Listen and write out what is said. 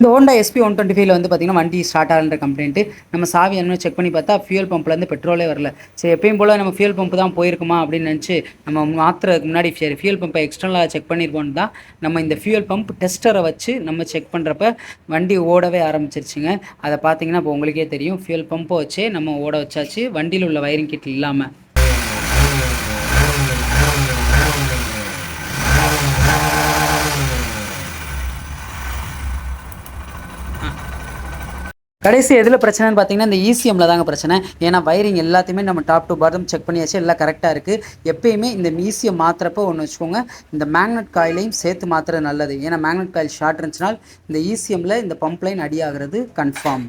இந்த Honda SP 125 வந்து பார்த்திங்கன்னா வண்டி ஸ்டார்ட் ஆகன்ற கம்ப்ளைண்ட்டு. நம்ம சாவி என்ன செக் பண்ணி பார்த்தா ஃபியூல் பம்ப்லேருந்து பெட்ரோலே வரல. சரி எப்பயும் போல் நம்ம ஃபியூல் பம்ப் தான் போயிருக்குமா அப்படின்னு நினச்சி நம்ம மாற்றுறதுக்கு முன்னாடி சரி ஃபியூல் பம்பை எக்ஸ்டர்னலாக செக் பண்ணியிருப்போன்னு தான் நம்ம இந்த ஃபியூல் பம்ப் டெஸ்டரை வச்சு நம்ம செக் பண்ணுறப்ப வண்டி ஓடவே ஆரம்பிச்சிருச்சுங்க. அதை பார்த்தீங்கன்னா இப்போ உங்களுக்கே தெரியும், ஃபியூல் பம்பை வச்சே நம்ம ஓட வச்சாச்சு வண்டியில் உள்ள வயரிங் கிட் இல்லாமல். கடைசி எதில் பிரச்சனைன்னு பார்த்தீங்கன்னா இந்த இசிஎம்மில் தாங்க பிரச்சனை. ஏன்னா வயரிங் எல்லாத்தையுமே நம்ம டாப் டு பாட்டம் செக் பண்ணியாச்சு, எல்லாம் கரெக்டாக இருக்குது. எப்பயுமே இந்த இசிஎம் மாற்றுறப்போ ஒன்று வச்சுக்கோங்க, இந்த மேக்னெட் காயிலையும் சேர்த்து மாற்றுறது நல்லது. ஏன்னா மேக்னெட் காயில் ஷார்ட் இருந்துச்சுனால் இந்த இசிஎம்மில் இந்த பம்ப் லைன் அடி ஆகிறது கன்ஃபார்ம்.